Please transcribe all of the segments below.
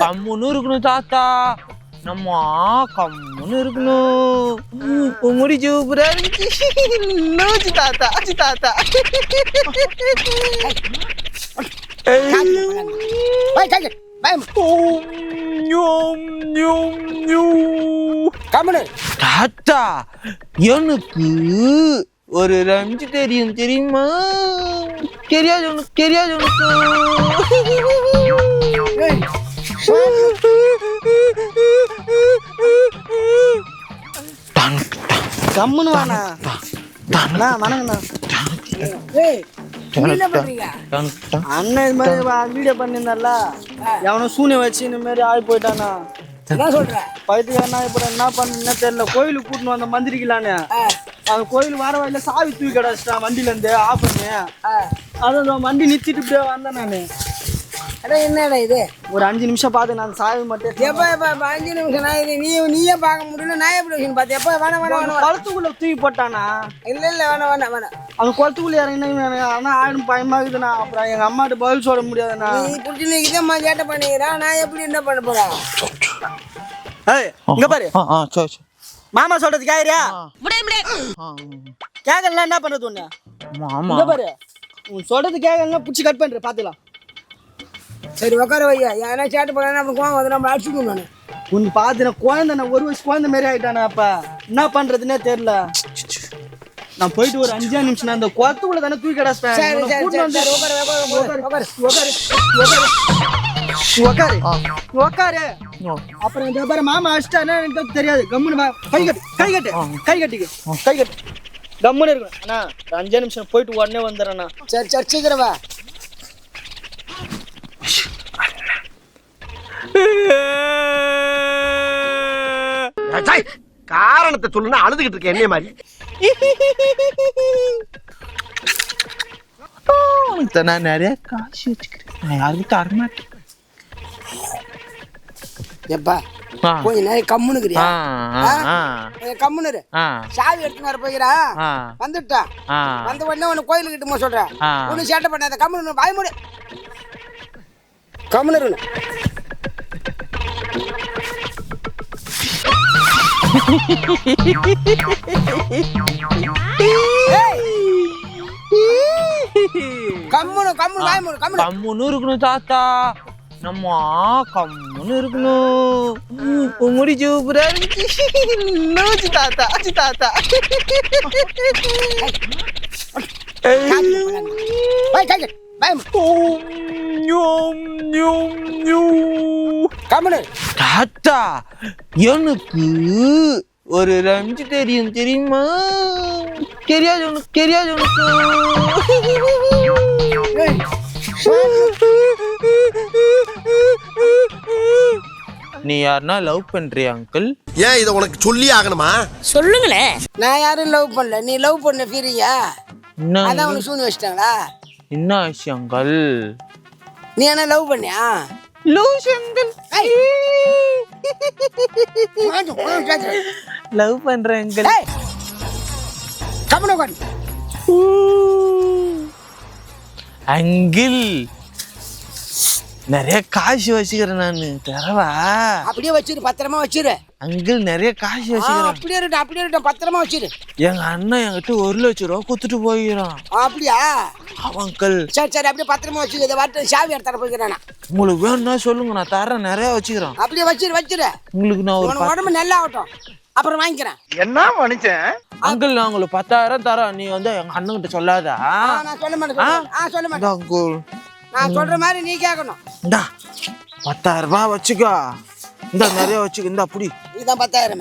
கம்முன்னு இருக்கணும் தாத்தா. நம்ம கம்முன்னு இருக்கணும். முடி சூப்பரா இருந்துச்சு தாத்தா. தாத்தா எனக்கு ஒரு ரம்ஜி தெரியும் தெரியுமா? தெரியாது உனக்கு. கம்முன்னு வாண்ணா. வணங்கண்ணா. அண்ணன் இது மாதிரி வீடியோ பண்ணியிருந்தால, எவனோ சூனிய வச்சு இந்த மாதிரி ஆகி போயிட்டானா. என்ன சொல்ற பைத்தியக்காரனா? இப்ப என்ன பண்ணு தெரியல. கோயிலுக்கு கூட்டின்னு வந்த மந்திரிக்கலான்னு அந்த கோயில் வர வழியில சாவி தூக்கி கிடச்சிட்டான் வண்டியில இருந்து ஆஃப் பண்ணி. அதான் வண்டி நிறுத்திட்டு இப்படியே வந்தேன் நானு. என்னடா இது? ஒரு 5 நிமிஷம் பார்த்து நான் சாவி மட்டும். எப்ப 5 நிமிஷம் நான் இது நீயே பார்க்க முடியல. நான் எப்படி விஷயம் பார்த்து எப்ப வேணாம் குளத்துக்குள்ள தூக்கி போட்டானா? இல்ல வேணாம் அவன் குளத்துக்குள்ள இறங்கினா ஆனா ஆயிடும் பயமாகுதுண்ணா. அப்புறம் எங்க அம்மாட்ட பதில் சொல்ல முடியாதுண்ணா. நீ புடிச்சு நீ இதம்மா கேட்ட பண்ணிக்கிறான். நான் எப்படி என்ன பண்ண போறேன்? இங்க பாரு. மாமா சொல்றது கேக்குறியா? கேட்கலாம் என்ன பண்றது ஒண்ணு? இங்க பாரு, உன் சொல்றது கேட்கலாம் புடிச்சு கட் பண்ற பாத்துக்கலாம். சரி உட்கார வையா. ஏன்னா சேட்டு போனா நம்ம கோவம் வந்து நம்ம அடிச்சுக்கணும். நான் உன் பாத்து நான் குழந்தை, நான் 1 வயசு குழந்தை மாதிரி ஆயிட்டானா. அப்ப என்ன பண்றதுன்னே தெரியல. நான் போயிட்டு ஒரு 5 நிமிஷம் நான் அந்த குளத்துக்குள்ள தானே தூக்கி கிடப்பேன். அப்புறம் இந்த பாரு மாமா அடிச்சிட்டானே எனக்கு தெரியாது. கம்முன்னு கை கட்டிக்கு கம்முன்னு இருக்கணும். அண்ணா 5 நிமிஷம் போயிட்டு உடனே வந்துடுறேண்ணா. சரி சீக்கிரம் வா. காரணத்தை சொல்லுன்னா அழுதுகிட்டு இருக்க என்னைய மாதிரி. நான் நிறைய காசு வச்சுக்கிறேன். நான் யாருக்கும் தரமாட்டேன். எப்பா கொஞ்ச நேரம் கம்முனுக்குறியா? கம்முனு சாவி எடுத்து வர போகிறா. வந்துட்டா வந்த உடனே உன்னை கோயிலுக்கு கிட்டுமா சொல்றேன். ஒன்னும் சேட்டை பண்ணாத. கம்முனு வாய் மூடு. கம்முனு கம்முன்னு இருக்கணும் தாத்தா. நம்ம கம்முன்னு இருக்கணும். முடி சூப்பரா இருந்துச்சு தாத்தா. தாத்தா எனக்கு ஒரு ரம்ஜி தெரியும் தெரியுமா? தெரியாது உனக்கு. நீ யாருன்னா லவ் பண்றியா அங்கிள்? ஏன் இதை உனக்கு சொல்லி ஆகணுமா? சொல்லுங்களேன். நான் யாரும் லவ் பண்ணல. நீ லவ் பண்ண ஃபீரியா? அதான் உனக்கு சூனி வச்சிட்டாங்களா? என்ன விஷயம் அங்கிள்? நீ என்ன லவ் பண்ணியா? Loose uncle. லவ் பண்றேன் அங்கிள். அங்கிள் நிறைய காசு வச்சுக்கிறேன் நானு. தரவா? அப்படியே வச்சிரு, பத்திரமா வச்சிரு. அங்கிள் நிறைய காசு வச்சுக்கிறேன். அப்படியே இருக்கட்டும் பத்திரமா வச்சிரு. எங்க அண்ணன் என்கிட்ட 1 லட்சம் ரூபா கொடுத்துட்டு போயிடான். அப்படியா? அங்கிள் சரி அப்படியே பத்திரமா வச்சுக்க. இதை வாட்டு சாவி எடுத்து தர போய்க்கிறேன். உங்களுக்கு வேணும்னா சொல்லுங்க, நான் தரேன். நிறைய வச்சுக்கிறேன். அப்படியே வச்சிரு. உங்களுக்கு நான் ஒரு உடம்பு நல்லா ஆகட்டும், அப்புறம் வாங்கிக்கிறேன். என்ன மனுஷன்? அங்கிள் நான் உங்களுக்கு 10,000 தரேன். நீ வந்து எங்க அண்ணன் கிட்ட சொல்லாதா? நான் சொல்ல மாட்டேன். அங்கிள் நான் சொல்ற மாதிரி நீ கேட்கணும். இந்தா 10,000 ரூபாய் வச்சுக்கோ. இந்த நிறைய வச்சுக்க. இந்த அப்படி இதான் 10,000.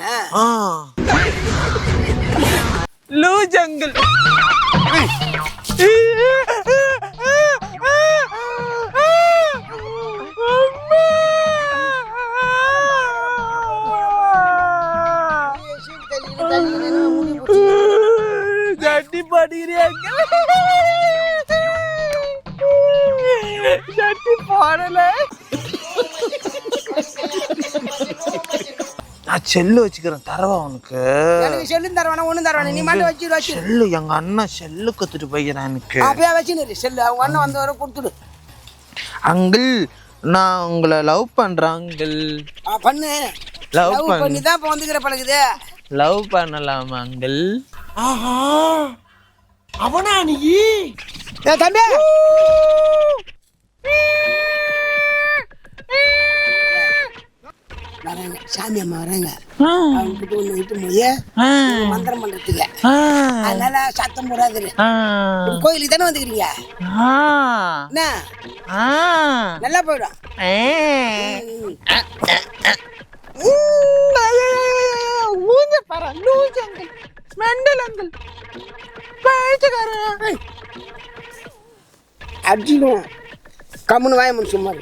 Loose uncle. ஜட்டி படிக்கிறீங்க. ஜட்டி போடல. செல்லு வச்சுக்கிறேன் தரவா உனக்கு எனக்கு செல்லும் தருவானா ஒண்ணும் தருவானா நீ மட்டும் வச்சு செல்லு எங்க அண்ணன் செல்லு கத்துட்டு போய்க்கிறேன் எனக்கு அப்படியே வச்சுன்னு செல்லு அவங்க அண்ணன் வந்த வர கொடுத்துடு அங்கிள் நான் உங்களை லவ் பண்றேன் அங்கிள் பண்ணு லவ் பண்ணி தான் இப்போ வந்துக்கிற பழகுது லவ் பண்ணலாமா அங்கிள் ஆஹா அவனா நீ தம்பி வராங்க சாமி அம்மா வராங்க அவங்க கிட்ட ஒண்ணு விட்டு போய் மந்திரம் பண்றதுக்கு அதனால சத்தம் போடாது கோயிலுக்கு தானே வந்துக்கிறீங்க என்ன நல்லா போயிடும் அடிச்சிடும் கம்முன்னு வாய முடிச்சு சும்மா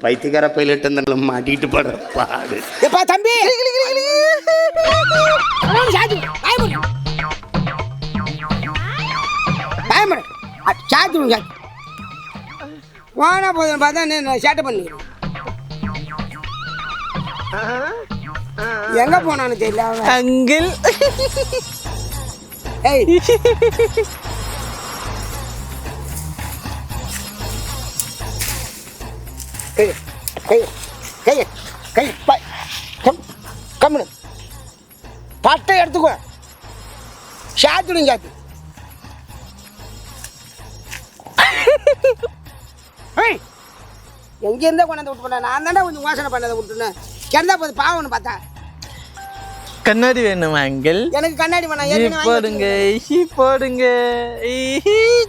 பைத்தியக்கார பைலட் அந்த மாட்டிட்டு படுற பாடு எப்பா தம்பி சாத்திடும் வானா போதும் பார்த்தா நான் சேட்டை பண்ணிக்கிறேன் எங்க போனான்னு தெரியல அங்கிள் ஏய் கம்முனு பட்டை எடுத்துக்கோ சாத்திடும் சாத்து எங்க இருந்தா கொண்டாந்து விட்டு போன நான் தானே கொஞ்சம் யோசனை பண்ணதை விட்டுனேன் கிடந்தா போது பாவம்னு பார்த்தா கண்ணாடி வேணுமா அங்கிள் எனக்கு கண்ணாடி வேணாம் போடுங்க போடுங்க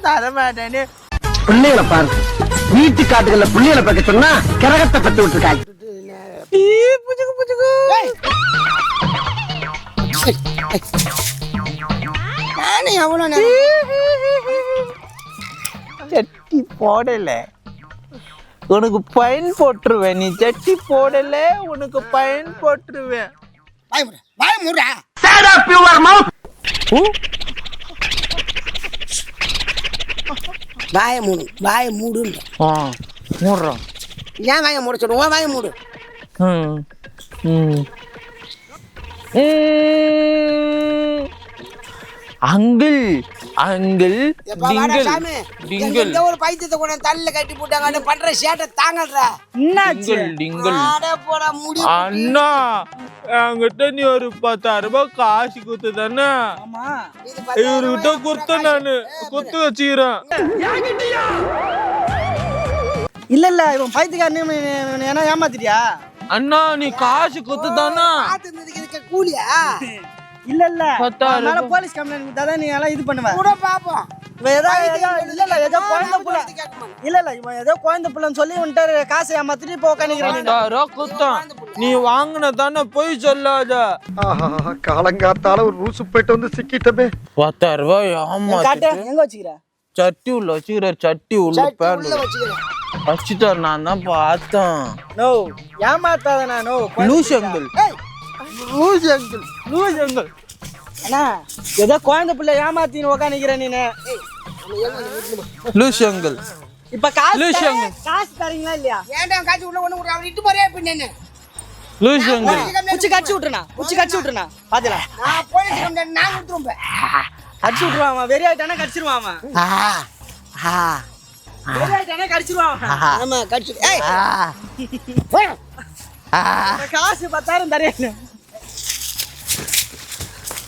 தர மாட்டேன்னு பிள்ளைகளை பாருங்க வீட்டு காட்டுகள்ல பிள்ளைகளை பார்க்க சொன்னா கிரகத்தை பத்து விட்டுருக்காங்க நானே எவ்வளோ சட்டி போடல உனக்கு பயன் போட்டுருவேன் நீ சட்டி போடல உனக்கு பயன் போட்டுருவேன் வாய் மூடா வாய மூடுன்ற மூடுறோம் ஏன் வாய மூட சொல்லுவோம் வாய மூடு அங்கிள் அங்கிள் டிங்கிள் டிங்கிள் ஒரு பைத்தியத்தை கூட தள்ள கட்டி போட்டாங்க பண்ற சேட்டை தாங்கல்றா டிங்கிள் டிங்கிள் போடா முடி அண்ணா என்கிட்ட நீ ஒரு 10,000 ரூபாய் காசு கொடுத்து தானே இவர்கிட்ட கொடுத்த நானு குத்து வச்சுக்கிறேன் இல்ல இல்ல இவன் பைத்தியக்காரன் ஏன்னா ஏமாத்திட்டியா அண்ணா நீ காசு கொடுத்து தானே கூலியா இல்ல இல்ல அதனால போலீஸ் கம்ப்ளைன்ட் கொடுத்தாதான் நீ எல்லாம் இது பண்ணுவ கூட பாப்போம் ஏதோ குழந்தை புள்ள இல்ல இவன் ஏதோ குழந்தை புள்ளன்னு சொல்லி வந்துட்டு காசை ஏமாத்திட்டு இப்போ உட்காந்துக்கிறான் நீ வாங்கின தானே போய் சொல்லாத காலங்காத்தால ஒரு ரூசு போயிட்டு வந்து சிக்கிட்டமே 10,000 ரூபாய் காட்டு எங்க வச்சுக்கிற சட்டி உள்ள வச்சுக்கிற சட்டி உள்ள பேண்ட் வச்சுட்டார் நான் தான் பார்த்தேன் நோ ஏமாத்தாத நானோ loose uncle loose uncle loose uncle அண்ணா ஏதோ குழந்தை பிள்ளை ஏமாத்தின்னு உட்காந்துக்கிறேன் நீனு லூஸ் அங்கிள் இப்ப காசு தரீங்களா இல்லையா ஏன்டா காசு உள்ள ஒண்ணு அவர் இட்டு போறே பின்னே லூஸ் அங்கிள் உச்சி கடிச்சு விட்டுறா பாத்தீங்களா நான் போலீஸ் கம்ப்ளைன்ட் நான் கொடுத்துருவேன் கடிச்சு விட்டுருவான் அவன் வெறி ஆயிட்டானே கடிச்சிருவான் அவன் வெறி ஆயிட்டானே கடிச்சிருவான் ஆமா கடிச்சு ஏய் காசு 10,000 தரேன்